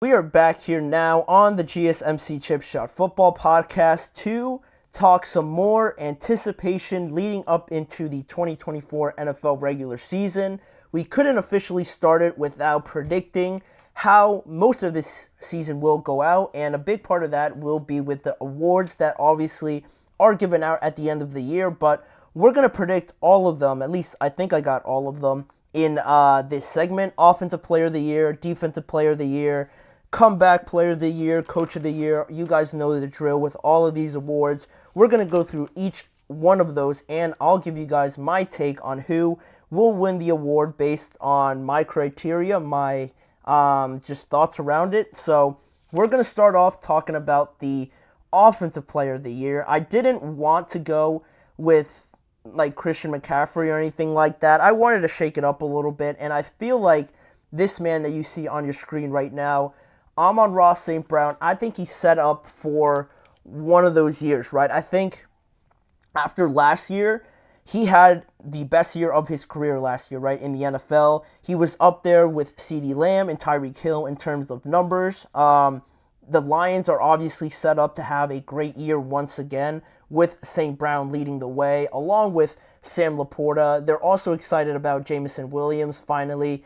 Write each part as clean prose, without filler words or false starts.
We are back here now on the GSMC Chip Shot Football Podcast to talk some more anticipation leading up into the 2024 NFL regular season. We couldn't officially start it without predicting how most of this season will go out, and a big part of that will be with the awards that obviously are given out at the end of the year, but we're going to predict all of them. At least I think I got all of them in this segment. Offensive Player of the Year, Defensive Player of the Year, Comeback Player of the Year, Coach of the Year. You guys know the drill with all of these awards. We're going to go through each one of those, and I'll give you guys my take on who will win the award based on my criteria, my just thoughts around it. So we're going to start off talking about the Offensive Player of the Year. I didn't want to go with like Christian McCaffrey or anything like that. I wanted to shake it up a little bit, and I feel like this man that you see on your screen right now, Amon-Ra St. Brown, I think he's set up for one of those years, right? I think after last year, he had the best year of his career last year, right, in the NFL. He was up there with CeeDee Lamb and Tyreek Hill in terms of numbers. The Lions are obviously set up to have a great year once again with St. Brown leading the way, along with Sam Laporta. They're also excited about Jameson Williams finally,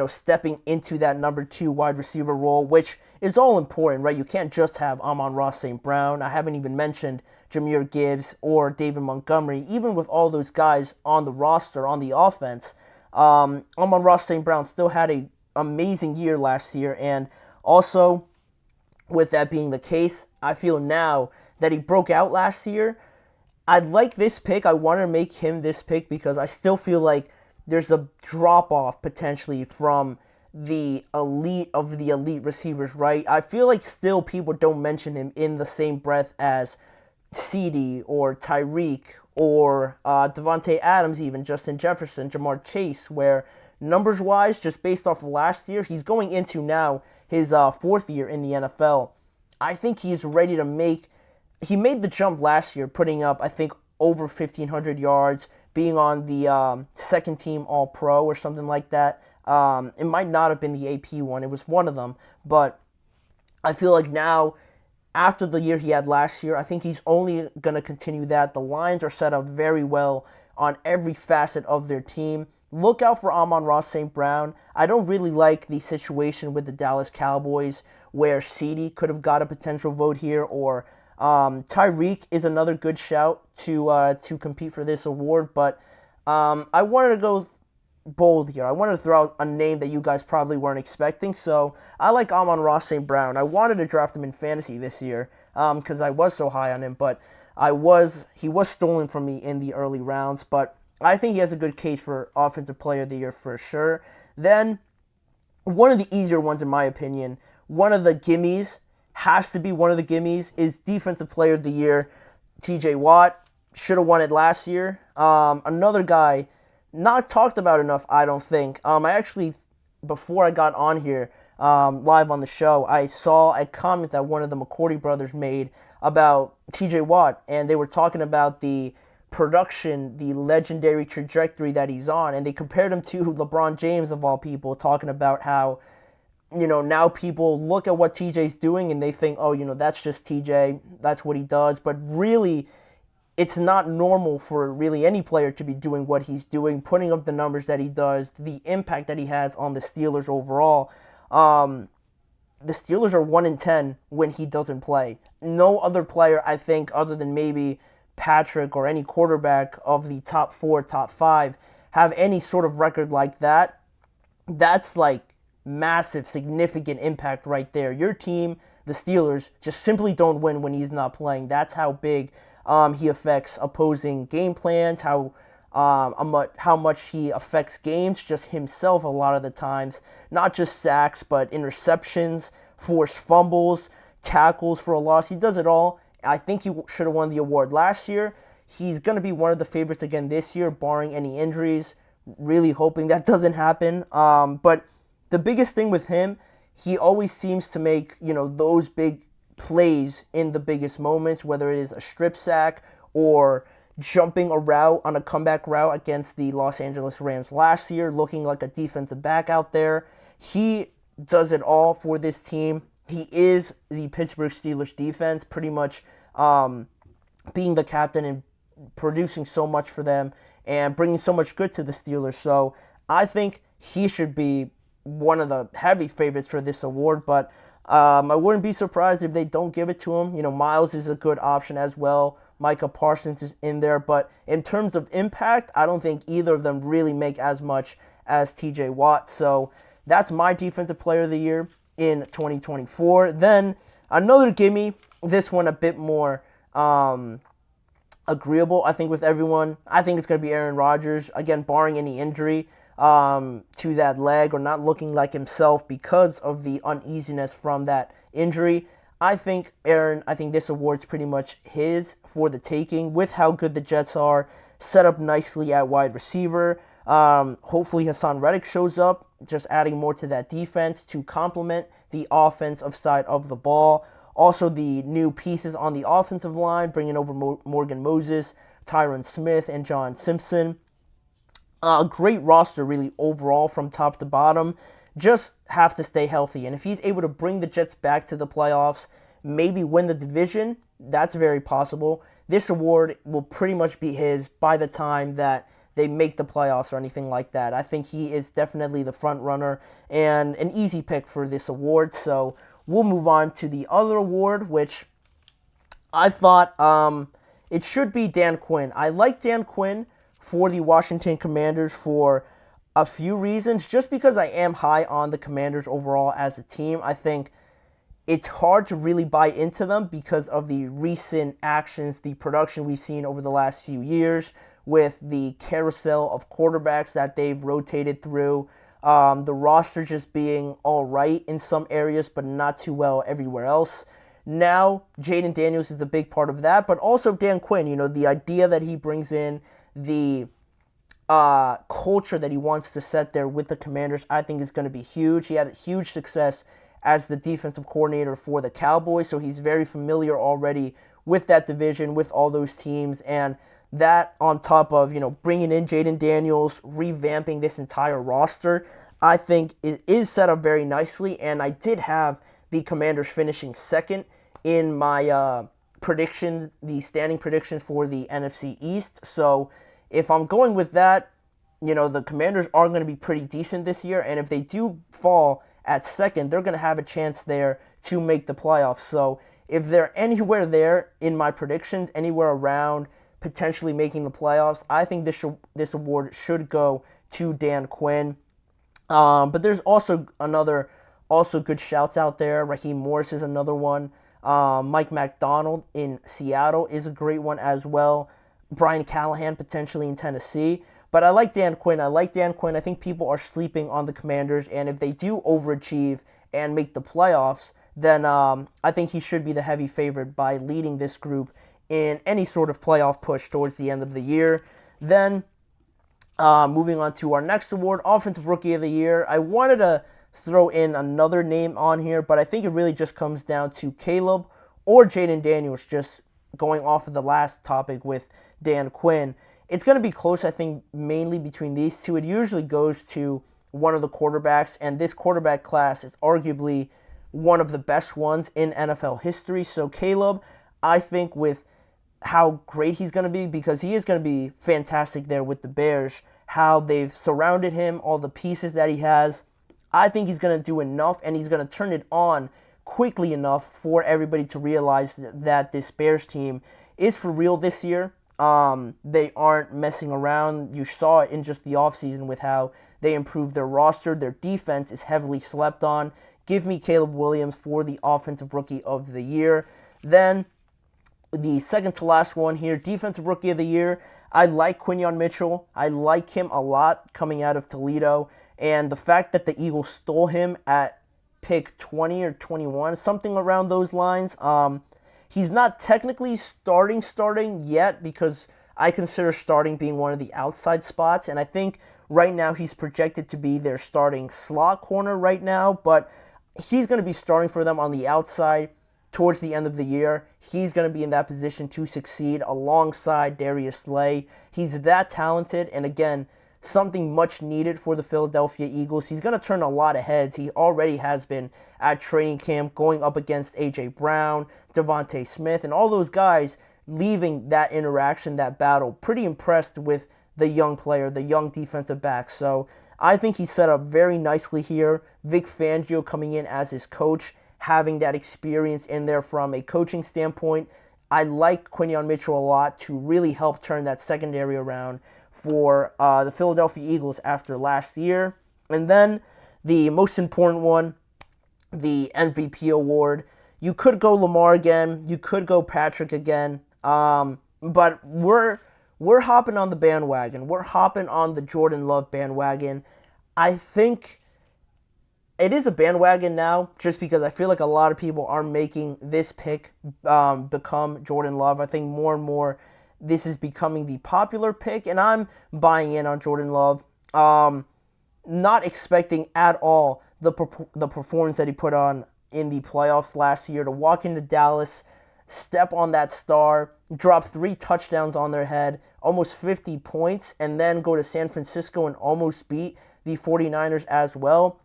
stepping into that number 2 wide receiver role, which is all important, right? You can't just have Amon-Ra St. Brown. I haven't even mentioned Jahmyr Gibbs or David Montgomery. Even with all those guys on the roster, on the offense, Amon-Ra St. Brown still had an amazing year last year. And also, with that being the case, I feel now that he broke out last year, I'd like this pick. I want to make him this pick because I still feel like there's a drop-off potentially from the elite of the elite receivers, right? I feel like still people don't mention him in the same breath as CeeDee or Tyreek or Devontae Adams, even Justin Jefferson, Jamar Chase, where numbers-wise, just based off of last year, he's going into now his 4th year in the NFL. I think he's ready to make... He made the jump last year, putting up, I think, over 1,500 yards, being on the second team All-Pro or something like that. It might not have been the AP one. It was one of them. But I feel like now, after the year he had last year, I think he's only going to continue that. The Lions are set up very well on every facet of their team. Look out for Amon-Ra St. Brown. I don't really like the situation with the Dallas Cowboys where CeeDee could have got a potential vote here, or Tyreek is another good shout to compete for this award, but I wanted to go bold here. I wanted to throw out a name that you guys probably weren't expecting, so I like Amon-Ra St. Brown. I wanted to draft him in fantasy this year because I was so high on him, but he was stolen from me in the early rounds, but I think he has a good case for Offensive Player of the Year for sure. Then, one of the easier ones in my opinion, one of the gimmies, has to be one of the gimmies, is Defensive Player of the Year. TJ Watt should have won it last year. Another guy not talked about enough, I don't think. I actually, before I got on here live on the show, I saw a comment that one of the McCourty brothers made about TJ Watt, and they were talking about the production, the legendary trajectory that he's on, and they compared him to LeBron James of all people, talking about how now people look at what TJ's doing and they think, oh, that's just TJ, that's what he does. But really, it's not normal for really any player to be doing what he's doing, putting up the numbers that he does, the impact that he has on the Steelers overall. The Steelers are 1-10 when he doesn't play. No other player, I think, other than maybe Patrick or any quarterback of the top 4, top 5, have any sort of record like that. That's like massive, significant impact right there. Your team, the Steelers, just simply don't win when he's not playing. That's how big he affects opposing game plans, how much he affects games, just himself a lot of the times. Not just sacks, but interceptions, forced fumbles, tackles for a loss. He does it all. I think he should have won the award last year. He's going to be one of the favorites again this year, barring any injuries. Really hoping that doesn't happen. But the biggest thing with him, he always seems to make, those big plays in the biggest moments, whether it is a strip sack or jumping a route on a comeback route against the Los Angeles Rams last year, looking like a defensive back out there. He does it all for this team. He is the Pittsburgh Steelers defense, pretty much being the captain and producing so much for them and bringing so much good to the Steelers. So I think he should be one of the heavy favorites for this award, but I wouldn't be surprised if they don't give it to him. You know, Miles is a good option as well. Micah Parsons is in there, but in terms of impact, I don't think either of them really make as much as TJ Watt. So that's my Defensive Player of the Year in 2024. Then another gimme, this one a bit more agreeable, I think, with everyone. I think it's going to be Aaron Rodgers, again, barring any injury to that leg or not looking like himself because of the uneasiness from that injury. I think this award's pretty much his for the taking with how good the Jets are, set up nicely at wide receiver. Hopefully Hassan Reddick shows up, just adding more to that defense to complement the offensive side of the ball. Also, the new pieces on the offensive line, bringing over Morgan Moses, Tyron Smith, and John Simpson. A great roster, really, overall from top to bottom. Just have to stay healthy. And if he's able to bring the Jets back to the playoffs, maybe win the division, that's very possible. This award will pretty much be his by the time that they make the playoffs or anything like that. I think he is definitely the front runner and an easy pick for this award. So we'll move on to the other award, which I thought it should be Dan Quinn. I like Dan Quinn for the Washington Commanders for a few reasons. Just because I am high on the Commanders overall as a team, I think it's hard to really buy into them because of the recent actions, the production we've seen over the last few years with the carousel of quarterbacks that they've rotated through. The roster just being all right in some areas, but not too well everywhere else. Now, Jaden Daniels is a big part of that, but also Dan Quinn, the idea that he brings in, the culture that he wants to set there with the Commanders, I think is going to be huge. He had huge success as the defensive coordinator for the Cowboys, so he's very familiar already with that division, with all those teams, and that on top of, bringing in Jaden Daniels, revamping this entire roster, I think it is set up very nicely, and I did have the Commanders finishing second in my predictions, the standing predictions for the NFC East. So if I'm going with that, the Commanders are going to be pretty decent this year, and if they do fall at second, they're going to have a chance there to make the playoffs. So if they're anywhere there in my predictions, anywhere around potentially making the playoffs, I think this award should go to Dan Quinn. But there's also good shouts out there. Raheem Morris is another one. Mike McDonald in Seattle is a great one as well. Brian Callahan potentially in Tennessee. But I like Dan Quinn. I think people are sleeping on the Commanders, and if they do overachieve and make the playoffs, then I think he should be the heavy favorite by leading this group in any sort of playoff push towards the end of the year. Then, moving on to our next award, Offensive Rookie of the Year. I wanted to throw in another name on here, but I think it really just comes down to Caleb or Jaden Daniels, just going off of the last topic with Dan Quinn. It's going to be close, I think, mainly between these two. It usually goes to one of the quarterbacks, and this quarterback class is arguably one of the best ones in NFL history. So Caleb, I think with how great he's going to be, because he is going to be fantastic there with the Bears, how they've surrounded him, all the pieces that he has, I think he's going to do enough, and he's going to turn it on quickly enough for everybody to realize that this Bears team is for real this year. They aren't messing around. You saw it in just the offseason with how they improved their roster. Their defense is heavily slept on. Give me Caleb Williams for the Offensive Rookie of the Year. Then, the second to last one here, Defensive Rookie of the Year. I like Quinyon Mitchell. I like him a lot coming out of Toledo. And the fact that the Eagles stole him at pick 20 or 21, something around those lines. He's not technically starting yet, because I consider starting being one of the outside spots, and I think right now he's projected to be their starting slot corner right now, but he's going to be starting for them on the outside towards the end of the year. He's going to be in that position to succeed alongside Darius Slay. He's that talented, and again, something much needed for the Philadelphia Eagles. He's going to turn a lot of heads. He already has been at training camp, going up against A.J. Brown, Devontae Smith, and all those guys, leaving that interaction, that battle. Pretty impressed with the young player, the young defensive back. So I think he's set up very nicely here. Vic Fangio coming in as his coach, having that experience in there from a coaching standpoint. I like Quinyon Mitchell a lot to really help turn that secondary around for the Philadelphia Eagles after last year. And then the most important one, the MVP award. You could go Lamar again. You could go Patrick again. But we're hopping on the bandwagon. We're hopping on the Jordan Love bandwagon. I think it is a bandwagon now, just because I feel like a lot of people are making this pick become Jordan Love. I think more and more this is becoming the popular pick, and I'm buying in on Jordan Love. Not expecting at all the performance that he put on in the playoffs last year, to walk into Dallas, step on that star, drop 3 touchdowns on their head, almost 50 points, and then go to San Francisco and almost beat the 49ers as well.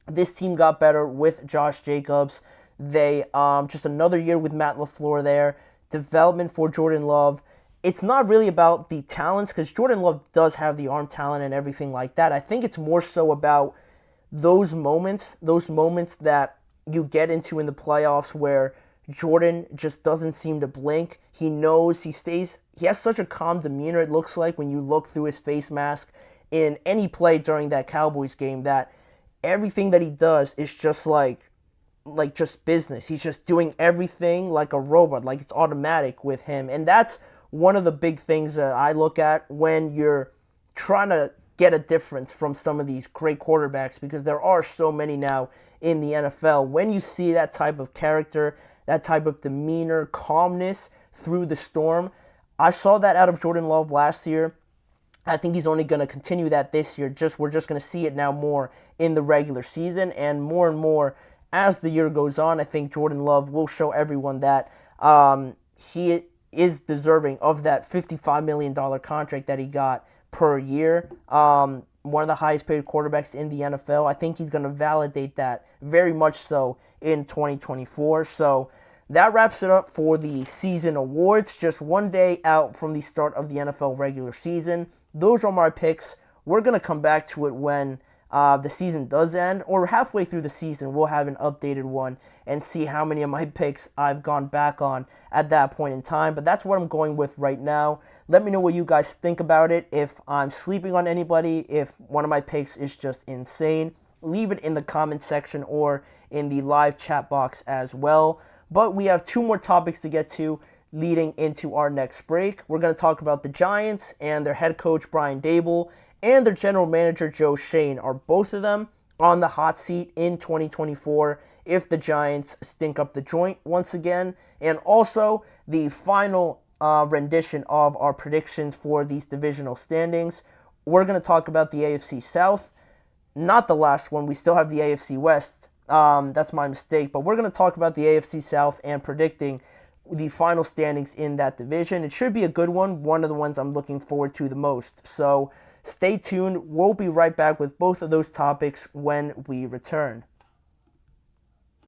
This team got better with Josh Jacobs. They just another year with Matt LaFleur there. Development for Jordan Love. It's not really about the talents, because Jordan Love does have the arm talent and everything like that. I think it's more so about those moments that you get into in the playoffs where Jordan just doesn't seem to blink. He knows, he has such a calm demeanor, it looks like, when you look through his face mask in any play during that Cowboys game, that everything that he does is just like just business. He's just doing everything like a robot, like it's automatic with him. And that's one of the big things that I look at when you're trying to get a difference from some of these great quarterbacks, because there are so many now in the NFL. When you see that type of character, that type of demeanor, calmness through the storm, I saw that out of Jordan Love last year. I think he's only going to continue that this year. We're just going to see it now more in the regular season, and more as the year goes on. I think Jordan Love will show everyone that he is deserving of that $55 million contract that he got per year. One of the highest paid quarterbacks in the NFL. I think he's going to validate that very much so in 2024. So that wraps it up for the season awards. Just one day out from the start of the NFL regular season. Those are my picks. We're going to come back to it when the season does end, or halfway through the season. We'll have an updated one and see how many of my picks I've gone back on at that point in time. But that's what I'm going with right now. Let me know what you guys think about it. If I'm sleeping on anybody, if one of my picks is just insane, leave it in the comment section or in the live chat box as well. But we have 2 more topics to get to leading into our next break. We're going to talk about the Giants and their head coach Brian Daboll and their general manager Joe Schoen. Are both of them on the hot seat in 2024 if the Giants stink up the joint once again? And also the final rendition of our predictions for these divisional standings. We're going to talk about the AFC South. Not the last one. We still have the AFC West. That's my mistake. But we're going to talk about the AFC South and predicting the final standings in that division. It should be a good one of the ones I'm looking forward to the most. So stay tuned. We'll be right back with both of those topics when we return.